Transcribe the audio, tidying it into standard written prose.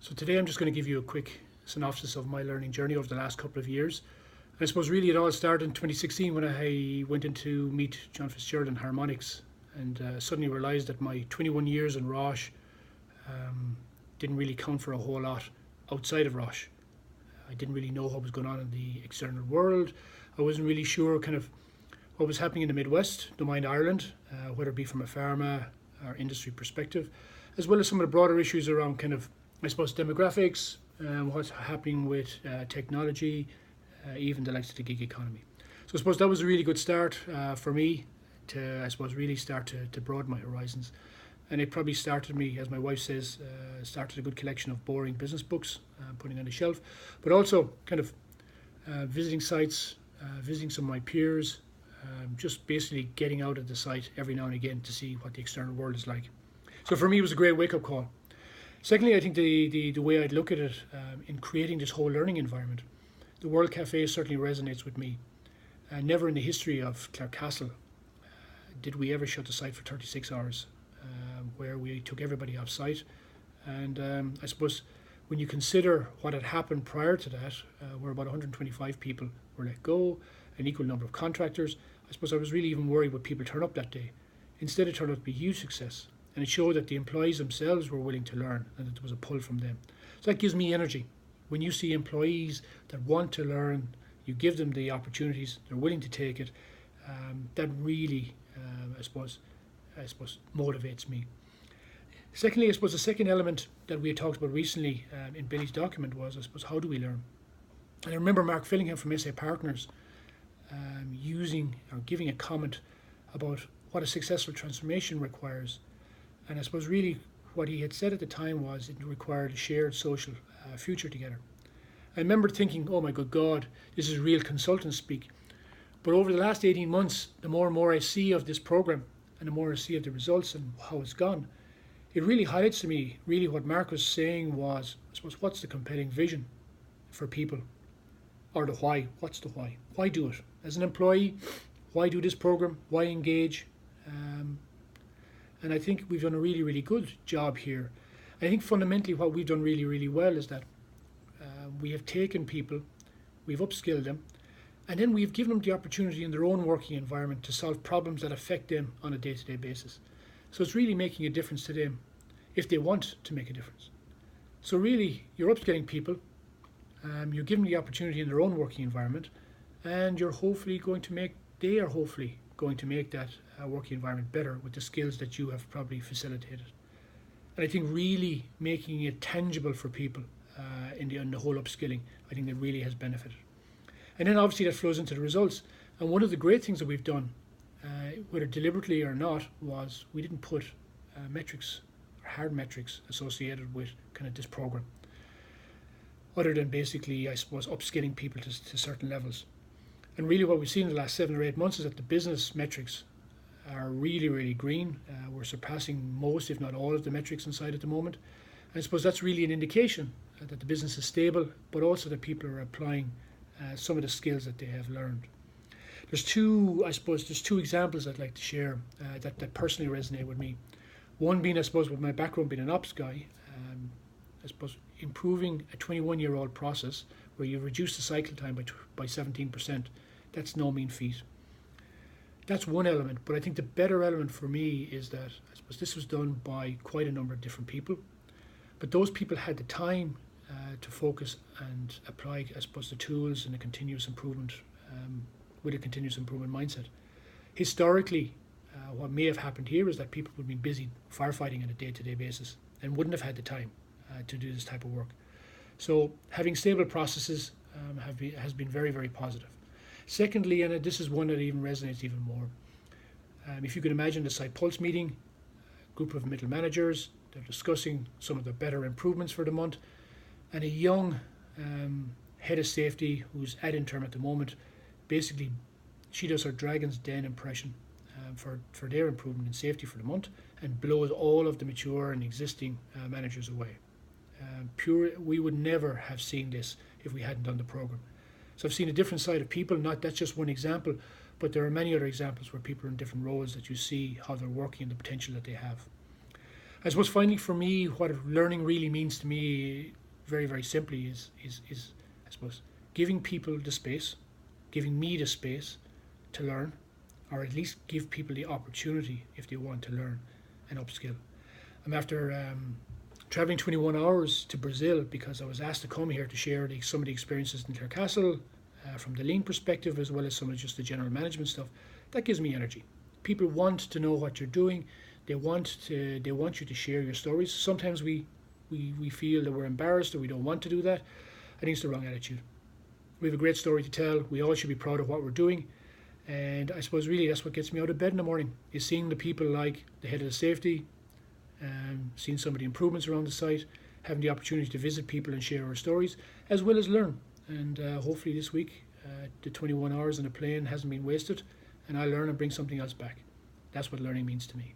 So today I'm just going to give you a quick synopsis of my learning journey over the last couple of years. I suppose really it all started in 2016 when I went in to meet John Fitzgerald in Harmonics, and suddenly realised that my 21 years in Roche didn't really count for a whole lot outside of Roche. I didn't really know what was going on in the external world. I wasn't really sure kind of what was happening in the Midwest, don't mind Ireland, whether it be from a pharma or industry perspective, as well as some of the broader issues around kind of, I suppose, demographics, what's happening with technology, even the likes of the gig economy. So I suppose that was a really good start for me to, I suppose, really start to broaden my horizons. And it probably started me, as my wife says, started a good collection of boring business books, putting on the shelf, but also kind of visiting sites, visiting some of my peers, just basically getting out of the site every now and again to see what the external world is like. So for me, it was a great wake-up call. Secondly, I think the way I'd look at it in creating this whole learning environment, the World Cafe certainly resonates with me. Never in the history of Clarecastle did we ever shut the site for 36 hours, where we took everybody off site. And I suppose when you consider what had happened prior to that, where about 125 people were let go, an equal number of contractors, I suppose I was really even worried would people turn up that day. Instead, it turned out to be a huge success. And it showed that the employees themselves were willing to learn and that there was a pull from them. So that gives me energy. When you see employees that want to learn, you give them the opportunities, they're willing to take it, that really, I suppose, motivates me. Secondly, I suppose the second element that we had talked about recently in Billy's document was, I suppose, how do we learn? And I remember Mark Fillingham from SA Partners using or giving a comment about what a successful transformation requires. And I suppose really what he had said at the time was it required a shared social future together. I remember thinking, oh my good God, this is real consultant speak. But over the last 18 months, the more and more I see of this program and the more I see of the results and how it's gone, it really highlights to me really what Mark was saying was, I suppose, what's the compelling vision for people? Or the why. What's the why? Why do it? As an employee, why do this program? Why engage? And I think we've done a really, really good job here. I think fundamentally what we've done really, really well is that we have taken people, we've upskilled them, and then we've given them the opportunity in their own working environment to solve problems that affect them on a day-to-day basis. So it's really making a difference to them if they want to make a difference. So really, you're upskilling people, you're giving them the opportunity in their own working environment, and you're hopefully going to make, they are hopefully going to make that working environment better with the skills that you have probably facilitated. And I think really making it tangible for people in the whole upskilling, I think that really has benefited. And then obviously that flows into the results. And one of the great things that we've done, whether deliberately or not, was we didn't put metrics or hard metrics associated with kind of this program, other than basically, I suppose, upskilling people to certain levels. And really what we've seen in the last 7 or 8 months is that the business metrics are really, really green. We're surpassing most, if not all, of the metrics inside at the moment. And I suppose that's really an indication that the business is stable, but also that people are applying some of the skills that they have learned. There's two examples I'd like to share that personally resonate with me. One being, I suppose, with my background being an ops guy, I suppose improving a 21-year-old process where you reduce the cycle time by 17%, that's no mean feat. That's one element, but I think the better element for me is that I suppose this was done by quite a number of different people, but those people had the time to focus and apply, I suppose, the tools and the continuous improvement with a continuous improvement mindset. Historically, what may have happened here is that people would be busy firefighting on a day-to-day basis and wouldn't have had the time to do this type of work. So having stable processes has been very, very positive. Secondly, and this is one that even resonates even more, if you can imagine the site pulse meeting, a group of middle managers, they're discussing some of the better improvements for the month, and a young head of safety who's at interim at the moment, basically she does her Dragon's Den impression for their improvement in safety for the month and blows all of the mature and existing managers away. We would never have seen this if we hadn't done the program. So I've seen a different side of people, that's just one example, but there are many other examples where people are in different roles that you see how they're working and the potential that they have. I suppose finally for me, what learning really means to me, very, very simply, is I suppose, giving people the space, giving me the space to learn, or at least give people the opportunity if they want to learn and upskill. I'm after traveling 21 hours to Brazil because I was asked to come here to share some of the experiences in Clarecastle from the lean perspective, as well as some of just the general management stuff. That gives me energy. People want to know what you're doing. They want you to share your stories. Sometimes we feel that we're embarrassed or we don't want to do that. I think it's the wrong attitude. We have a great story to tell. We all should be proud of what we're doing. And I suppose really that's what gets me out of bed in the morning, is seeing the people like the head of the safety, seeing some of the improvements around the site, having the opportunity to visit people and share our stories, as well as learn. And hopefully this week, the 21 hours on a plane hasn't been wasted, and I learn and bring something else back. That's what learning means to me.